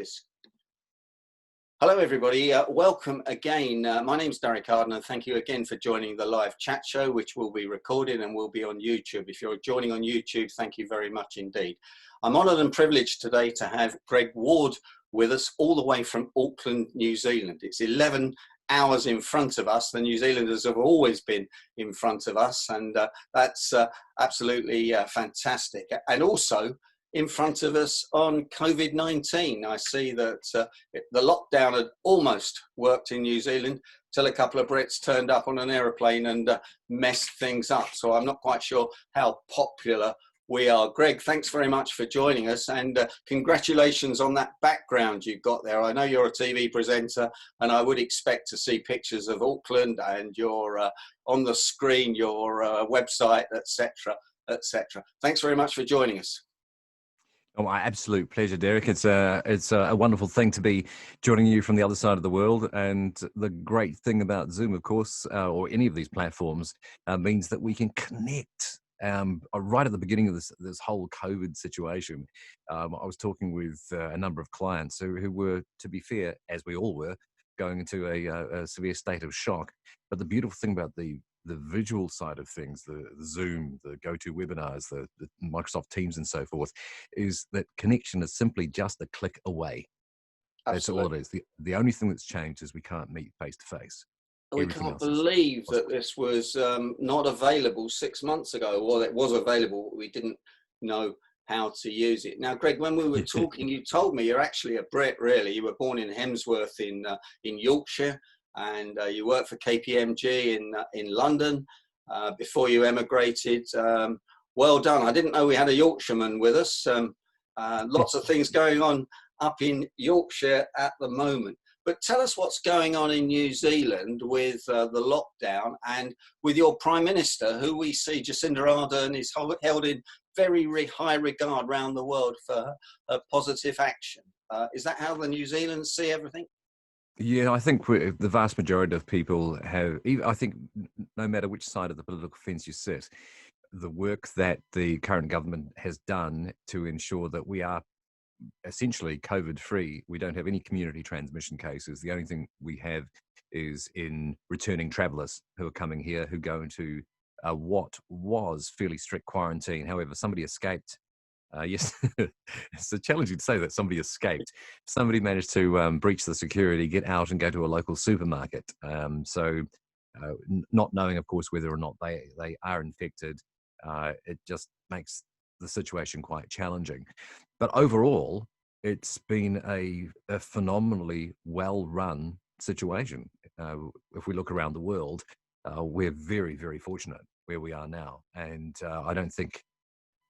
this. Hello, everybody. Welcome again. My name's Arden, and thank you again for joining the live chat show, which will be recorded and will be on YouTube. If you're joining on YouTube, thank you very much indeed. I'm honoured and privileged today to have Greg Ward with us all the way from Auckland, New Zealand. It's 11 hours in front of us. The New Zealanders have always been in front of us, and that's absolutely fantastic. And also in front of us on COVID-19. I see that the lockdown had almost worked in New Zealand till a couple of Brits turned up on an aeroplane and messed things up. So I'm not quite sure how popular we are. Greg, thanks very much for joining us, and congratulations on that background you've got there. I know you're a TV presenter, and I would expect to see pictures of Auckland and your on the screen, your website, etc., etc. Thanks very much for joining us. Oh, my absolute pleasure, Derek. It's a wonderful thing to be joining you from the other side of the world. And the great thing about Zoom, of course, or any of these platforms, means that we can connect. Right at the beginning of this whole COVID situation, I was talking with a number of clients who were, to be fair, as we all were, going into a severe state of shock. But the beautiful thing about the visual side of things, the Zoom, the GoToWebinars, the Microsoft Teams and so forth, is that connection is simply just a click away. Absolutely. That's all it is. The only thing that's changed is we can't meet face to face. We can't believe that this was not available 6 months ago. Well, it was available, but we didn't know how to use it. Now, Greg, when we were talking, you told me you're actually a Brit, really. You were born in Hemsworth in Yorkshire, and you worked for KPMG in London before you emigrated. Well done. I didn't know we had a Yorkshireman with us. Lots of things going on up in Yorkshire at the moment. But tell us what's going on in New Zealand with the lockdown and with your Prime Minister, who we see, Jacinda Arden, is held in very high regard around the world for her positive action. Is that how the New Zealanders see everything? Yeah, I think the vast majority of people have, I think no matter which side of the political fence you sit, the work that the current government has done to ensure that we are essentially COVID-free, we don't have any community transmission cases. The only thing we have is in returning travellers who are coming here, who go into what was fairly strict quarantine. However, somebody escaped. Yes, it's challenging to say that somebody escaped. Somebody managed to breach the security, get out and go to a local supermarket. Not knowing, of course, whether or not they are infected, it just makes the situation quite challenging. But overall, it's been a phenomenally well-run situation. If we look around the world, we're very fortunate where we are now. And I don't think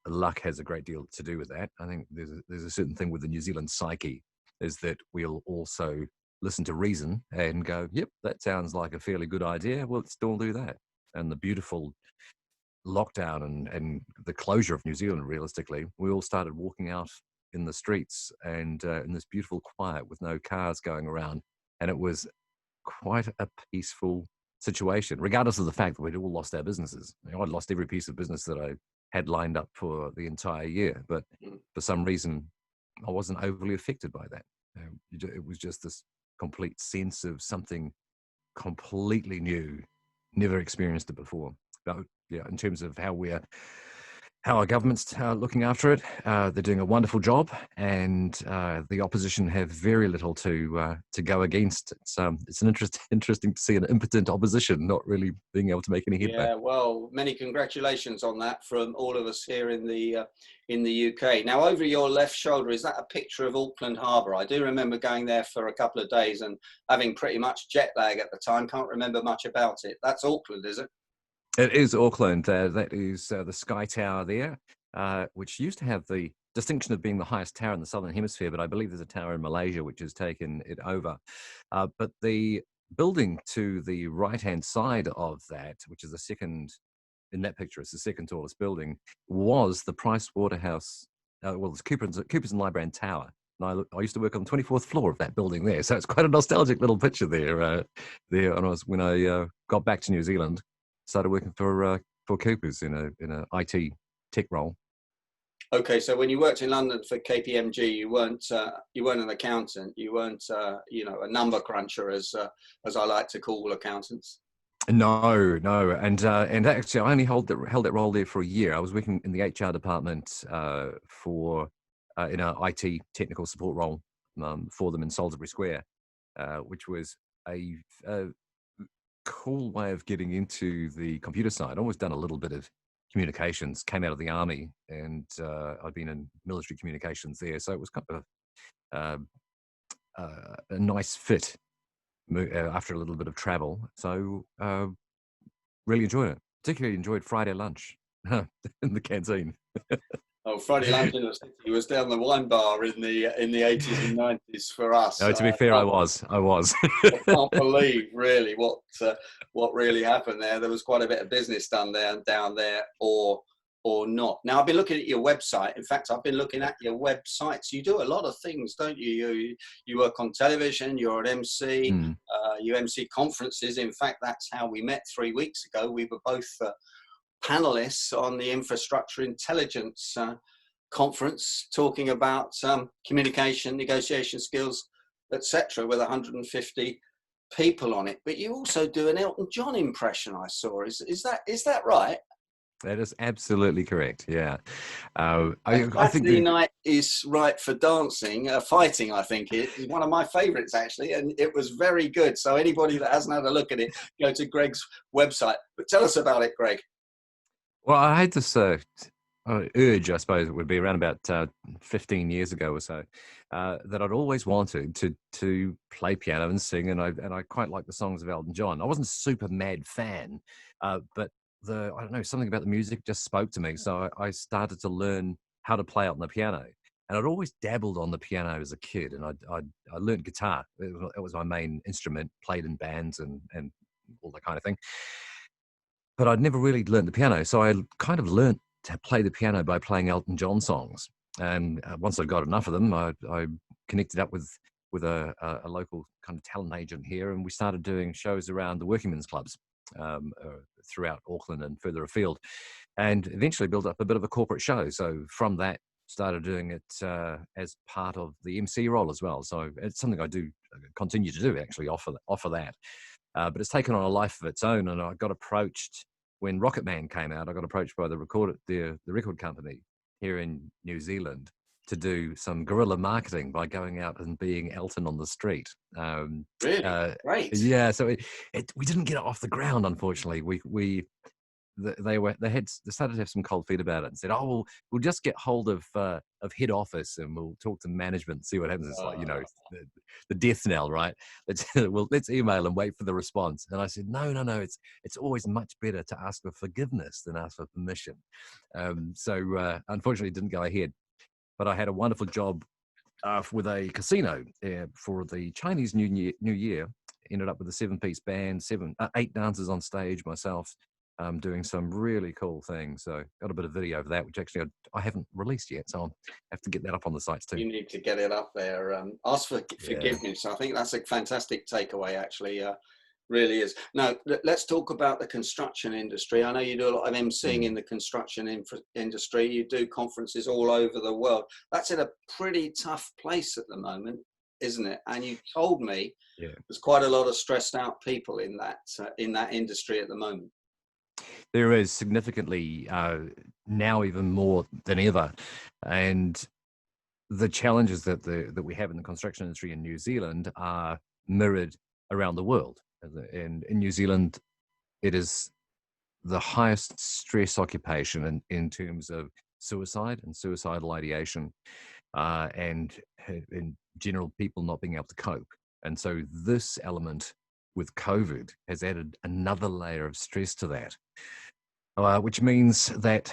luck has a great deal to do with that. I think there's a certain thing with the New Zealand psyche, is that we'll also listen to reason and go, yep, that sounds like a fairly good idea. Well, let's still do that. And the beautiful lockdown and the closure of New Zealand, realistically, we all started walking out in the streets and in this beautiful quiet with no cars going around. And it was quite a peaceful situation, regardless of the fact that we'd all lost our businesses. I'd lost every piece of business that I had lined up for the entire year, but for some reason I wasn't overly affected by that. It was just this complete sense of something completely new, never experienced it before. But yeah, in terms of how our government's looking after it, they're doing a wonderful job, and the opposition have very little to go against. It's an interesting to see an impotent opposition not really being able to make any headway. Yeah, well, many congratulations on that from all of us here in the UK. Now, over your left shoulder, is that a picture of Auckland Harbour? I do remember going there for a couple of days and having pretty much jet lag at the time. Can't remember much about it. That's Auckland, is it? It is Auckland. That is the Sky Tower there, which used to have the distinction of being the highest tower in the Southern Hemisphere, but I believe there's a tower in Malaysia which has taken it over. But the building to the right-hand side of that, which is the second, in that picture, it's the second tallest building, was the Price Waterhouse, it's Coopers and Lybrand Tower. And I used to work on the 24th floor of that building there, so it's quite a nostalgic little picture there. When I got back to New Zealand, started working for Coopers in a IT tech role. Okay, so when you worked in London for KPMG, you weren't an accountant. You weren't a number cruncher, as I like to call accountants. No, no, and actually, I only held that role there for a year. I was working in the HR department for in a IT technical support role for them in Salisbury Square, which was a cool way of getting into the computer side. I'd always done a little bit of communications. Came out of the army, and I'd been in military communications there, so it was kind of a nice fit after a little bit of travel. So really enjoyed it. Particularly enjoyed Friday lunch in the canteen. Oh, Friday lunch in the city was down the wine bar in the 80s and 90s for us. No, to be fair, I was. I can't believe really what really happened there. There was quite a bit of business done there down there, or not. Now I've been looking at your website. In fact, I've been looking at your websites. You do a lot of things, don't you? You work on television. You're an MC. You MC conferences. In fact, that's how we met 3 weeks ago. We were both panelists on the infrastructure intelligence conference, talking about communication, negotiation skills, etc., with 150 people on it. But you also do an Elton John impression, I saw. Is that right? That is absolutely correct. Yeah, I think Saturday night is right for dancing, fighting. I think it is one of my favourites actually, and it was very good. So anybody that hasn't had a look at it, go to Greg's website. But tell us about it, Greg. Well, I had this urge, I suppose it would be around about 15 years ago or so, that I'd always wanted to play piano and sing, and I quite like the songs of Elton John. I wasn't a super mad fan, but I don't know, something about the music just spoke to me. So I started to learn how to play on the piano, and I'd always dabbled on the piano as a kid, and I learned guitar. It was my main instrument, played in bands and all that kind of thing. But I'd never really learned the piano, so I kind of learned to play the piano by playing Elton John songs. And once I got enough of them, I connected up with a local kind of talent agent here, and we started doing shows around the working men's clubs throughout Auckland and further afield, and eventually built up a bit of a corporate show. So from that, started doing it as part of the MC role as well. So it's something I do continue to do, actually, offer that. But it's taken on a life of its own, and I got approached when Rocket Man came out. I got approached by the record company here in New Zealand to do some guerrilla marketing by going out and being Elton on the street. Really? Great. Yeah, so we didn't get it off the ground, unfortunately. They started to have some cold feet about it and said, "Oh, we'll just get hold of head office and we'll talk to management and see what happens." It's like, the death knell, right? Let's email and wait for the response. And I said, no. It's always much better to ask for forgiveness than ask for permission. So unfortunately, it didn't go ahead. But I had a wonderful job with a casino for the Chinese New Year. Ended up with a 7-piece band, 8 dancers on stage, myself. Doing some really cool things. So got a bit of video of that, which actually I haven't released yet. So I'll have to get that up on the sites too. You need to get it up there. Ask for forgiveness. I think that's a fantastic takeaway, actually. Really is. Now, let's talk about the construction industry. I know you do a lot of emceeing in the construction industry. You do conferences all over the world. That's in a pretty tough place at the moment, isn't it? And you told me there's quite a lot of stressed out people in that industry at the moment. There is significantly now even more than ever, and the challenges that we have in the construction industry in New Zealand are mirrored around the world. And in New Zealand, it is the highest stress occupation in terms of suicide and suicidal ideation, and in general, people not being able to cope. And so this element with COVID has added another layer of stress to that, which means that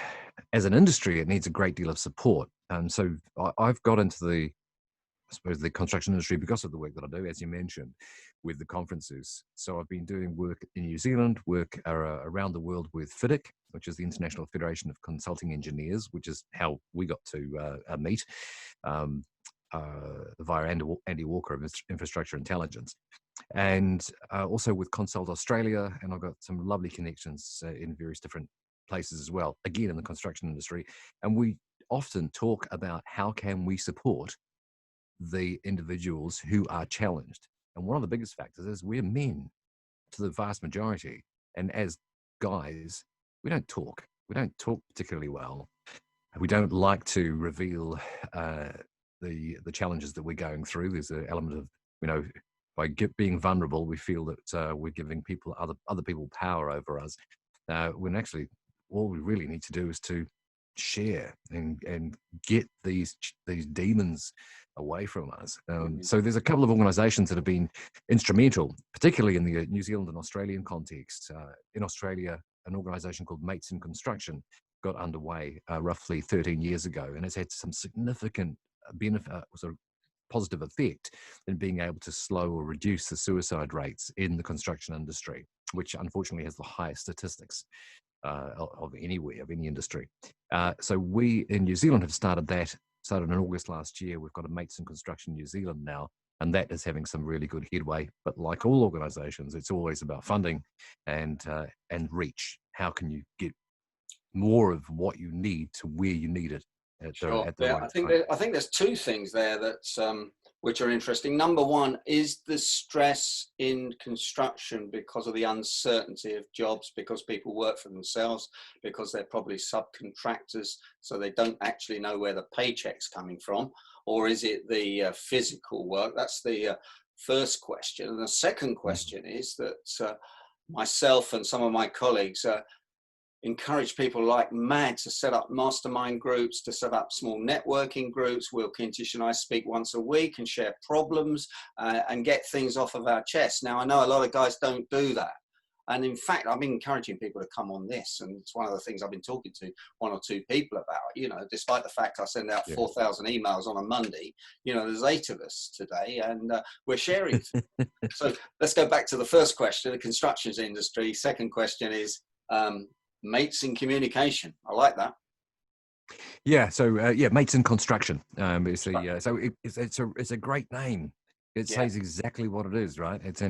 as an industry, it needs a great deal of support. So I've got into the construction industry because of the work that I do, as you mentioned, with the conferences. So I've been doing work in New Zealand, work around the world with FIDIC, which is the International Federation of Consulting Engineers, which is how we got to meet via Andy Walker of Infrastructure Intelligence. And also with Consult Australia, and I've got some lovely connections in various different places as well, again in the construction industry. And we often talk about how can we support the individuals who are challenged. And one of the biggest factors is we're men to the vast majority. And as guys, we don't talk. We don't talk particularly well. We don't like to reveal the challenges that we're going through. There's an element of, you know, by being vulnerable, we feel that we're giving people other people power over us. When actually all we really need to do is to share and get these demons away from us. So there's a couple of organisations that have been instrumental, particularly in the New Zealand and Australian context. In Australia, an organisation called Mates in Construction got underway roughly 13 years ago, and it's had some significant benefit, sort of positive effect in being able to slow or reduce the suicide rates in the construction industry, which unfortunately has the highest statistics of anywhere, of any industry. So we in New Zealand have started in August last year. We've got a Mates in Construction New Zealand now, and that is having some really good headway. But like all organisations, it's always about funding and reach. How can you get more of what you need to where you need it at the right time? I think there's two things there that which are interesting. Number one is the stress in construction because of the uncertainty of jobs, because people work for themselves, because they're probably subcontractors, so they don't actually know where the paycheck's coming from. Or is it the physical work? That's the first question. And the second question is that myself and some of my colleagues encourage people like mad to set up mastermind groups, to set up small networking groups. Will Kintish and I speak once a week and share problems and get things off of our chest. Now, I know a lot of guys don't do that. And in fact, I've been encouraging people to come on this. And it's one of the things I've been talking to one or two people about. You know, despite the fact I send out 4,000 emails on a Monday, you know, there's 8 of us today and we're sharing. So let's go back to the first question, the construction industry. Second question is, mates in communication. I like that. Yeah. So Mates in Construction. It's a great name. It says exactly what it is, right? It's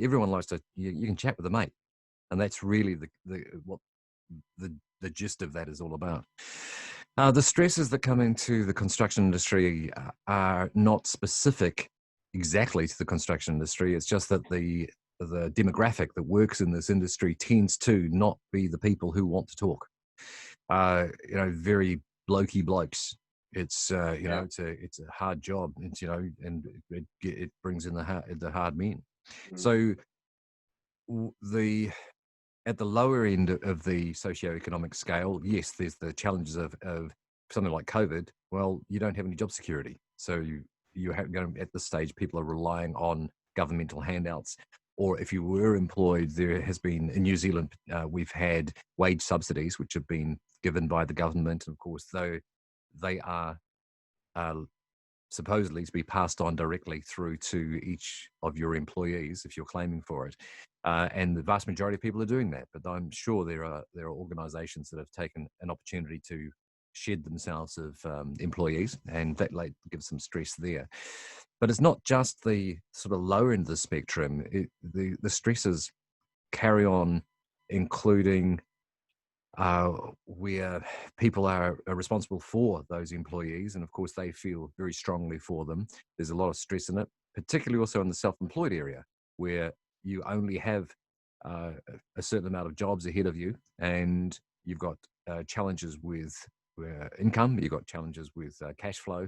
everyone likes to. You can chat with a mate, and that's really what the gist of that is all about. The stresses that come into the construction industry are not specific exactly to the construction industry. It's just that the demographic that works in this industry tends to not be the people who want to talk. Very blokey blokes. It's it's a hard job. It's and it brings in the hard men. So at the lower end of the socioeconomic scale, yes, there's the challenges of something like COVID. Well, you don't have any job security, so you have at this stage people are relying on governmental handouts. Or if you were employed, there has been, in New Zealand, we've had wage subsidies, which have been given by the government. And of course, though they are supposedly to be passed on directly through to each of your employees if you're claiming for it. And the vast majority of people are doing that. But I'm sure there are organisations that have taken an opportunity to shed themselves of employees, and that gives some stress there. But it's not just the sort of lower end of the spectrum. The stresses carry on, including where people are responsible for those employees. And of course, they feel very strongly for them. There's a lot of stress in it, particularly also in the self-employed area, where you only have a certain amount of jobs ahead of you, and you've got challenges with income, you've got challenges with cash flow,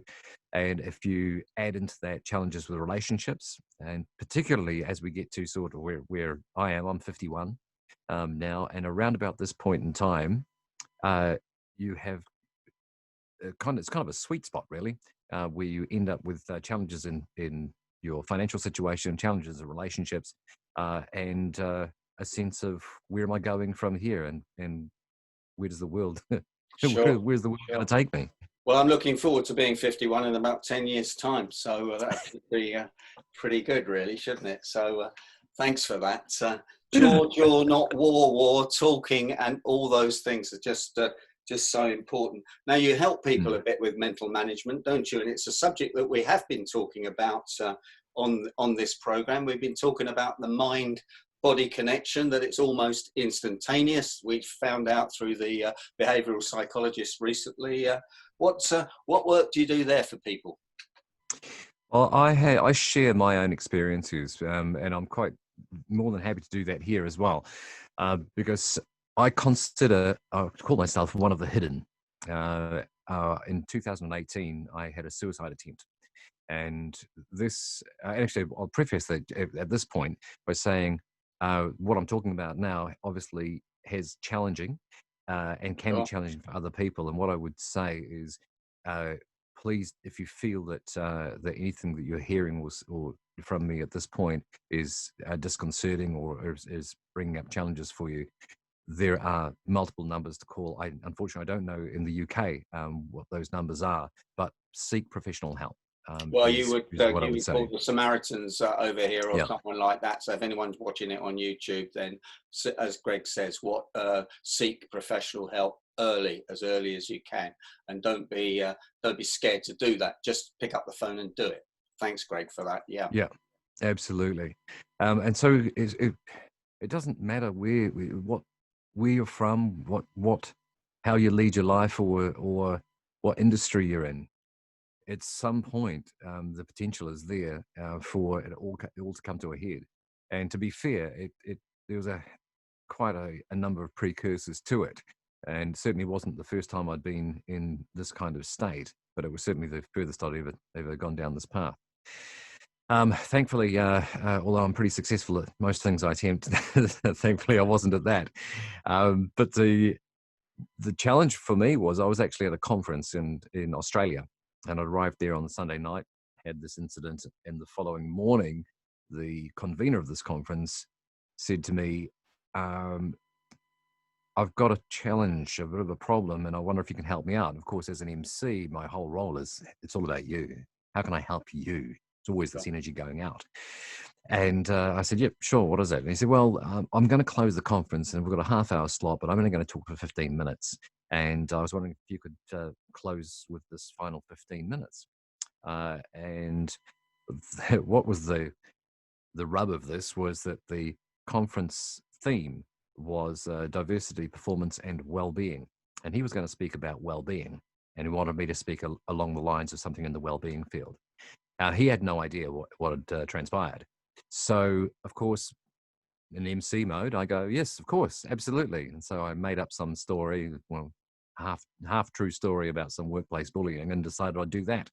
and if you add into that challenges with relationships, and particularly as we get to sort of where I'm 51 now, and around about this point in time, you have it's kind of a sweet spot really, where you end up with challenges in your financial situation, challenges in relationships, and a sense of where am I going from here, and where does the world where's the world going to take me? Well, I'm looking forward to being 51 in about 10 years' time. So that should be pretty good, really, shouldn't it? So thanks for that. George, you're not war, talking, and all those things are just so important. Now, you help people a bit with mental management, don't you? And it's a subject that we have been talking about on this program. We've been talking about the mind body connection, that it's almost instantaneous. We found out through the behavioural psychologists recently. What work do you do there for people? Well, I share my own experiences, and I'm quite more than happy to do that here as well, because I call myself one of the hidden. In 2018, I had a suicide attempt. And this, actually, I'll preface that at this point by saying what I'm talking about now obviously has challenging and can be challenging for other people. And what I would say is, please, if you feel that that anything that you're hearing or from me at this point is disconcerting or is bringing up challenges for you, there are multiple numbers to call. Unfortunately, I don't know in the UK what those numbers are, but seek professional help. Well, you would say. call the Samaritans over here or Yeah. something like that. So if anyone's watching it on YouTube, then as Greg says, seek professional help as early as you can, and don't be scared to do that. Just pick up the phone and do it. Thanks, Greg, for that. Yeah. Yeah, absolutely. And so it doesn't matter where you're from, how you lead your life, or what industry you're in. At some point, the potential is there for it all to come to a head. And to be fair, there was quite a number of precursors to it, and certainly wasn't the first time I'd been in this kind of state, but it was certainly the furthest I'd ever gone down this path. Thankfully, although I'm pretty successful at most things I attempt, thankfully I wasn't at that. But the challenge for me was I was actually at a conference in Australia, and I arrived there on the Sunday night, had this incident, and the following morning, the convener of this conference said to me, I've got a challenge, a bit of a problem, and I wonder if you can help me out. And of course, as an MC, my whole role is, it's all about you. How can I help you? It's always this energy going out. And I said, yep, sure, what is it? And he said, well, I'm going to close the conference, and we've got a half-hour slot, but I'm only going to talk for 15 minutes. And I was wondering if you could close with this final 15 minutes. And what was the rub of this was that the conference theme was diversity, performance, and well-being. And he was going to speak about well-being, and he wanted me to speak along the lines of something in the well-being field. He had no idea what had transpired. So, of course, in MC mode, I go, yes, of course, absolutely. And so I made up some story, well, half true story about some workplace bullying, and decided I'd do that.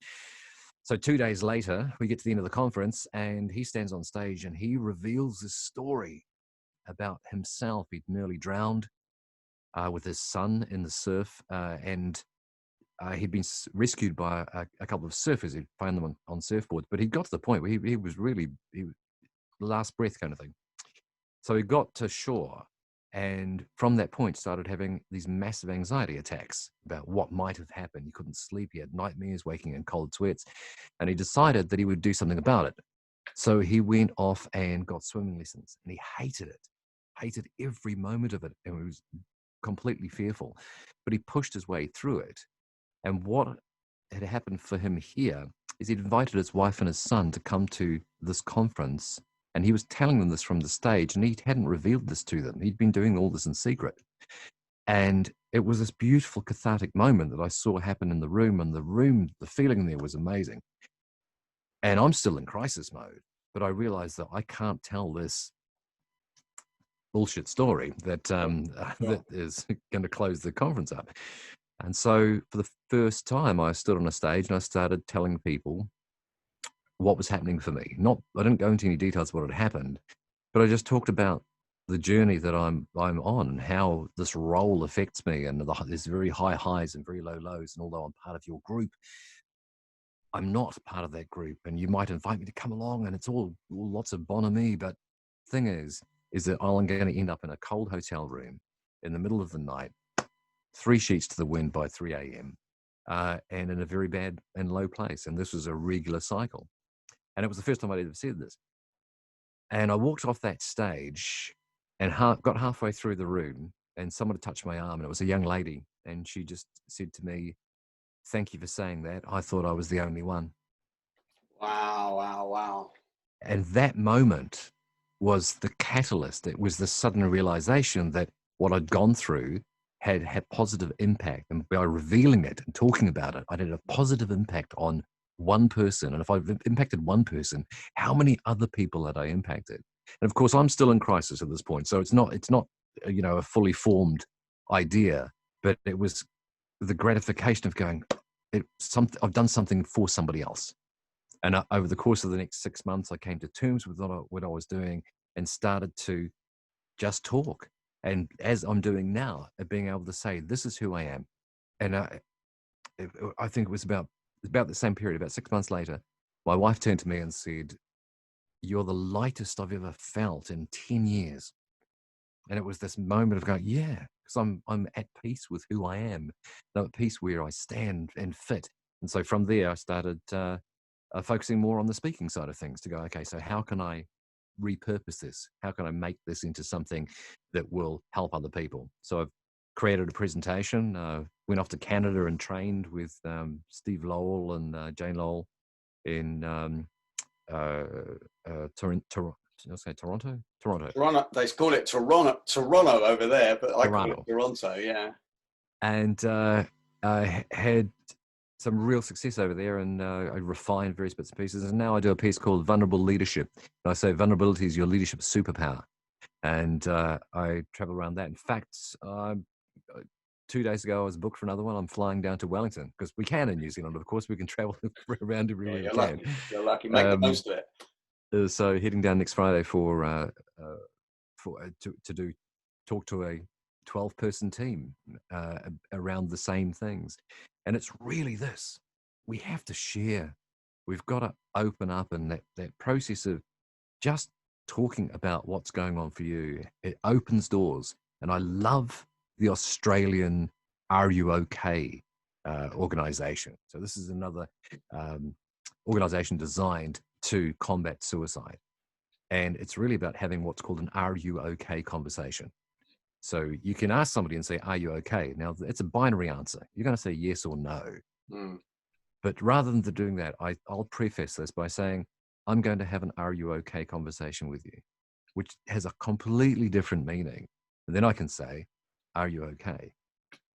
So 2 days later, we get to the end of the conference, and he stands on stage and he reveals this story about himself. He'd nearly drowned with his son in the surf, and he'd been rescued by a couple of surfers. He'd found them on surfboards, but he'd got to the point where he was really last breath kind of thing. So he got to shore, and from that point started having these massive anxiety attacks about what might have happened. He couldn't sleep. He had nightmares, waking in cold sweats, and he decided that he would do something about it. So he went off and got swimming lessons, and he hated it, hated every moment of it, and he was completely fearful. But he pushed his way through it. And what had happened for him here is he'd invited his wife and his son to come to this conference, and he was telling them this from the stage, and he hadn't revealed this to them. He'd been doing all this in secret. And it was this beautiful cathartic moment that I saw happen in the room, and the feeling there was amazing. And I'm still in crisis mode, but I realized that I can't tell this bullshit story that that is going to close the conference up. And so for the first time, I stood on a stage and I started telling people what was happening for me. I didn't go into any details of what had happened, but I just talked about the journey that I'm on, and how this role affects me, and there's very high highs and very low lows. And although I'm part of your group, I'm not part of that group, and you might invite me to come along, and it's all lots of bonhomie. But the thing is that I'm going to end up in a cold hotel room in the middle of the night, 3 sheets to the wind by 3 a.m., and in a very bad and low place. And this was a regular cycle. And it was the first time I'd ever said this. And I walked off that stage and got halfway through the room, and someone touched my arm, and it was a young lady. And she just said to me, "Thank you for saying that. I thought I was the only one." Wow, wow, wow. And that moment was the catalyst. It was the sudden realization that what I'd gone through had positive impact. And by revealing it and talking about it, I had a positive impact on one person. And if I've impacted one person, how many other people had I impacted? And of course, I'm still in crisis at this point. So it's not, a fully formed idea, but it was the gratification of going, I've done something for somebody else. And over the course of the next 6 months, I came to terms with what I was doing and started to just talk. And as I'm doing now, being able to say, this is who I am. And I think it was about the same period, about 6 months later, my wife turned to me and said, you're the lightest I've ever felt in 10 years. And it was this moment of going, yeah, because I'm at peace with who I am. I'm at peace where I stand and fit. And so from there, I started focusing more on the speaking side of things to go, okay, so how can I repurpose this? How can I make this into something that will help other people? So I've created a presentation, went off to Canada and trained with Steve Lowell and Jane Lowell in Toronto. Toronto. Toronto. They call it Toronto over there, but I call it Toronto. Yeah. And I had some real success over there, and I refined various bits and pieces. And now I do a piece called Vulnerable Leadership. And I say vulnerability is your leadership superpower. And I travel around that. In fact, 2 days ago, I was booked for another one. I'm flying down to Wellington because we can in New Zealand. Of course, we can travel around everywhere we can. You're lucky. Make the most of it. So heading down next Friday to talk to a 12-person team around the same things. And it's really this. We have to share. We've got to open up, and that process of just talking about what's going on for you, it opens doors. And I love the Australian Are You OK organization. So this is another organization designed to combat suicide. And it's really about having what's called an Are You OK conversation. So you can ask somebody and say, are you okay? Now, it's a binary answer. You're going to say yes or no. Mm. But rather than doing that, I'll preface this by saying, I'm going to have an Are You OK conversation with you, which has a completely different meaning. And then I can say, are you okay?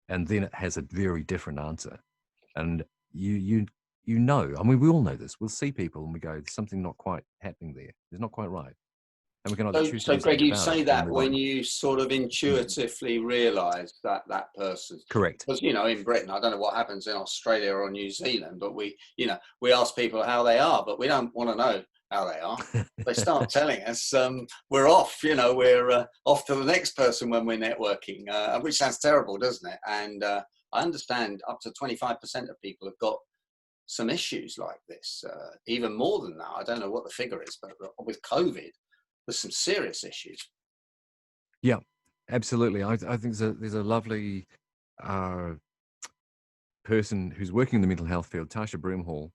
And then it has a very different answer. And you know, I mean, we all know this. We'll see people and we go, there's something not quite happening there. It's not quite right. And we can either choose to do Greg, something you about say it that or when move on. you sort of intuitively realise that person. Correct. Because, in Britain, I don't know what happens in Australia or New Zealand, but we ask people how they are, but we don't want to know how they are. They start telling us we're off, we're off to the next person when we're networking, which sounds terrible, doesn't it? And I understand up to 25% of people have got some issues like this, even more than that. I don't know what the figure is, but with COVID, there's some serious issues. Yeah, absolutely. I think there's a lovely person who's working in the mental health field, Tasha Broomhall,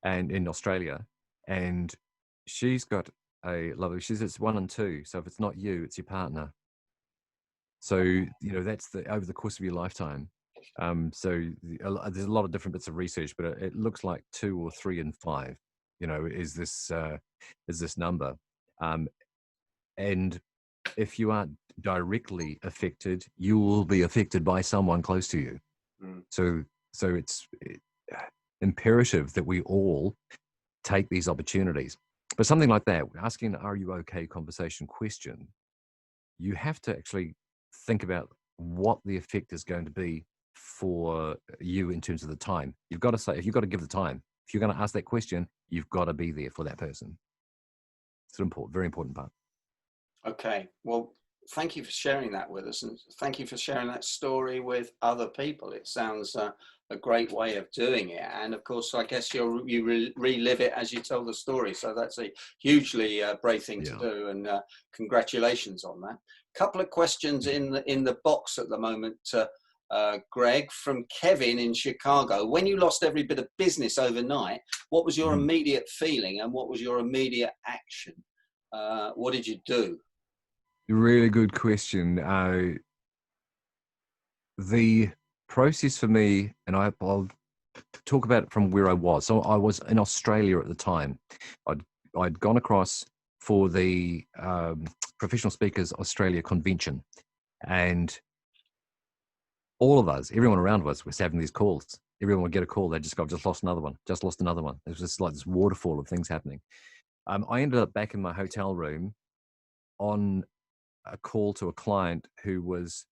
and in Australia, and she's got she says it's 1 and 2. So if it's not you, it's your partner. So that's over the course of your lifetime. So there's a lot of different bits of research, but it looks like 2 or 3 and 5. Is this number, and if you aren't directly affected, you will be affected by someone close to you. Mm. So it's imperative that we all take these opportunities. But something like that, asking an "Are you okay?" conversation question, you have to actually think about what the effect is going to be for you in terms of the time. You've got to give the time. If you're going to ask that question, you've got to be there for that person. It's an very important part. Okay, well, thank you for sharing that with us, and thank you for sharing that story with other people. It sounds a great way of doing it, and of course, I guess you relive it as you tell the story. So that's a hugely brave thing to do, and congratulations on that. Couple of questions in the box at the moment, Greg, from Kevin in Chicago. When you lost every bit of business overnight, what was your immediate feeling, and what was your immediate action? What did you do? Really good question. The process for me, and I'll talk about it from where I was. So I was in Australia at the time. I'd gone across for the Professional Speakers Australia convention. And all of us, everyone around us was having these calls. Everyone would get a call. They just lost another one, just lost another one. It was just like this waterfall of things happening. I ended up back in my hotel room on a call to a client who was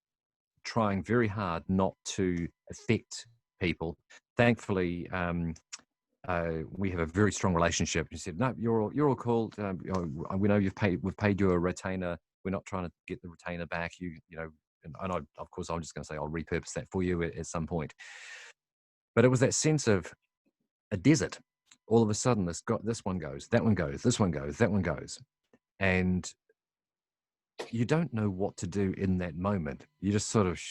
trying very hard not to affect people. Thankfully, we have a very strong relationship. He said, "No, you're all cool. We know we've paid you a retainer. We're not trying to get the retainer back. You know." And of course, I'm just going to say I'll repurpose that for you at some point. But it was that sense of a desert. All of a sudden, this one goes, that one goes, this one goes, that one goes, and you don't know what to do in that moment. You just sort of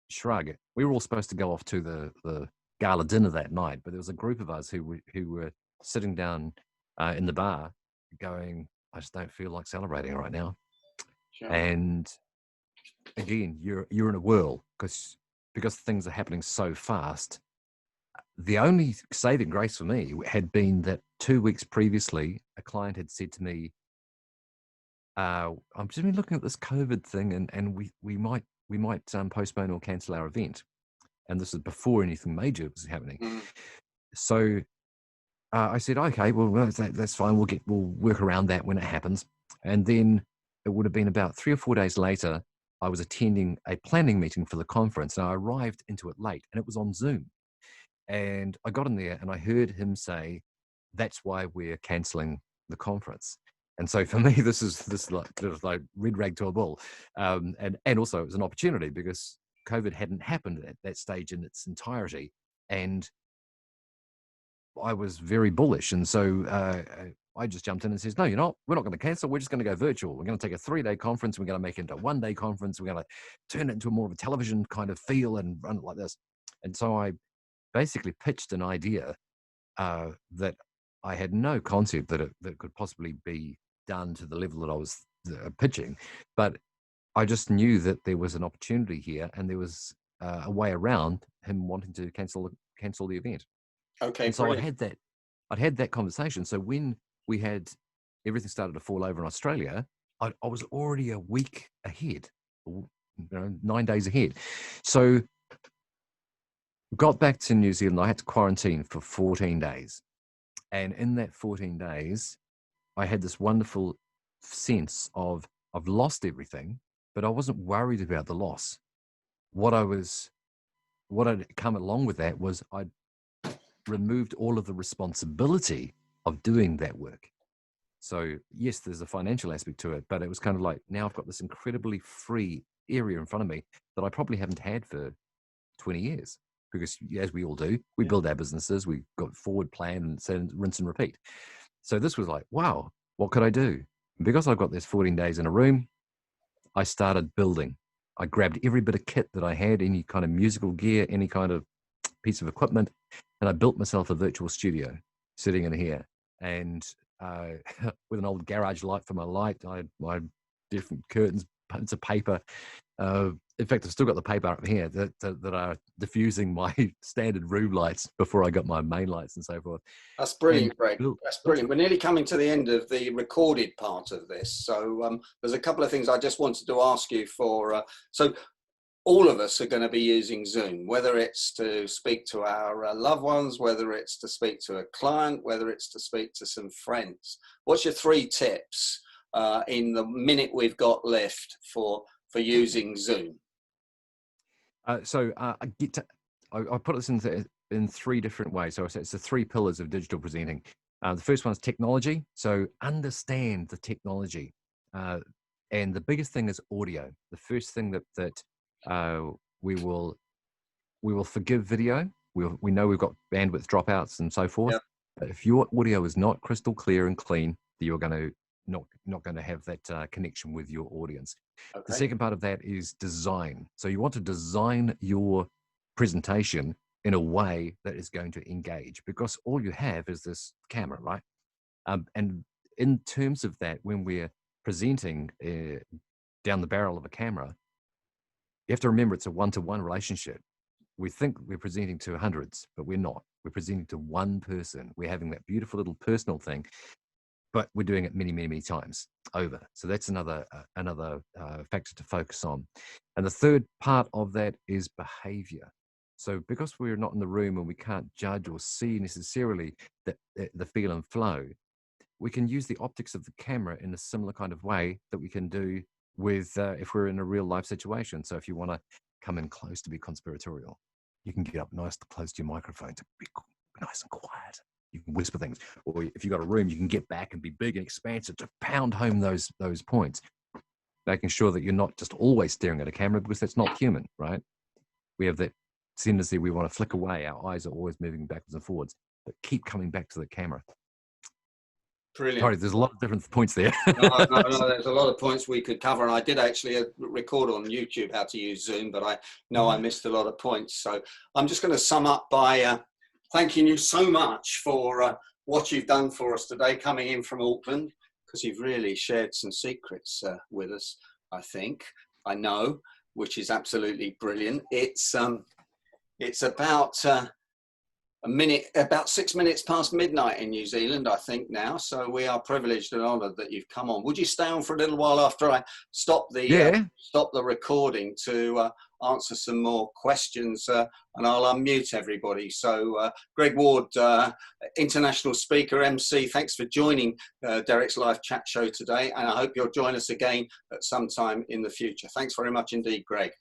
shrug. We were all supposed to go off to the gala dinner that night, but there was a group of us who were sitting down in the bar, going, "I just don't feel like celebrating right now." Sure. And again, you're in a whirl because things are happening so fast. The only saving grace for me had been that 2 weeks previously, a client had said to me, "I've just been looking at this COVID thing, and we might postpone or cancel our event." And this is before anything major was happening. Mm. So I said, "Okay, well that's fine. We'll work around that when it happens." And then it would have been about 3 or 4 days later, I was attending a planning meeting for the conference, and I arrived into it late, and it was on Zoom. And I got in there, and I heard him say, "That's why we're cancelling the conference." And so for me, this is like red rag to a bull, and also it was an opportunity because COVID hadn't happened at that stage in its entirety, and I was very bullish. And so I just jumped in and says, "No, you're not. We're not going to cancel. We're just going to go virtual. We're going to take a 3-day conference. We're going to make it into a 1-day conference. We're going to turn it into more of a television kind of feel and run it like this." And so I basically pitched an idea that I had no concept that could possibly be done to the level that I was pitching, but I just knew that there was an opportunity here, and there was a way around him wanting to cancel the event. Okay, and so brilliant. I'd had that conversation. So when we had everything started to fall over in Australia, I was already a week ahead, 9 days ahead. So got back to New Zealand. I had to quarantine for 14 days. And in that 14 days, I had this wonderful sense of I've lost everything, but I wasn't worried about the loss. What had come along with that was I'd removed all of the responsibility of doing that work. So yes, there's a financial aspect to it, but it was kind of like, now I've got this incredibly free area in front of me that I probably haven't had for 20 years. Because as we all do, we build our businesses, we've got forward plan and rinse and repeat. So this was like, wow, what could I do? And because I've got this 14 days in a room, I started building. I grabbed every bit of kit that I had, any kind of musical gear, any kind of piece of equipment, and I built myself a virtual studio sitting in here. And with an old garage light for my light, I had different curtains, bits of paper. In fact, I've still got the paper up here that are diffusing my standard room lights before I got my main lights and so forth. That's brilliant, Greg. That's brilliant. We're nearly coming to the end of the recorded part of this. So there's a couple of things I just wanted to ask you for. So all of us are going to be using Zoom, whether it's to speak to our loved ones, whether it's to speak to a client, whether it's to speak to some friends. What's your 3 tips in the minute we've got left for using Zoom? I put this in 3 different ways. So it's the 3 pillars of digital presenting. The first one is technology. So understand the technology. And the biggest thing is audio. The first thing that we will forgive video. We know we've got bandwidth dropouts and so forth. Yep. But if your audio is not crystal clear and clean, you're going to not going to have that connection with your audience. Okay. The second part of that is design. So you want to design your presentation in a way that is going to engage, because all you have is this camera, right? And in terms of that, when we're presenting down the barrel of a camera, you have to remember it's a one-to-one relationship. We think we're presenting to hundreds, but we're not. We're presenting to one person. We're having that beautiful little personal thing. but we're doing it many, many, many times over. So that's another factor to focus on. And the third part of that is behavior. So because we're not in the room and we can't judge or see necessarily the feel and flow, we can use the optics of the camera in a similar kind of way that we can do with if we're in a real life situation. So if you want to come in close to be conspiratorial, you can get up nice to close to your microphone to be nice and quiet. You can whisper things, or if you've got a room, you can get back and be big and expansive to pound home those points, making sure that you're not just always staring at a camera, because that's not human, right? We have that tendency, we want to flick away. Our eyes are always moving backwards and forwards, but keep coming back to the camera. Brilliant. Sorry, there's a lot of different points there. No, there's a lot of points we could cover, and I did actually record on YouTube how to use Zoom, but I know I missed a lot of points. So I'm just going to sum up by thanking you so much for what you've done for us today, coming in from Auckland, because you've really shared some secrets with us, I know, which is absolutely brilliant. It's about about 6 minutes past midnight in New Zealand, I think now. So we are privileged and honoured that you've come on. Would you stay on for a little while after I stop the recording to answer some more questions, and I'll unmute everybody. So Greg Ward, international speaker, MC, thanks for joining Derek's live chat show today, and I hope you'll join us again at some time in the future. Thanks very much indeed, Greg.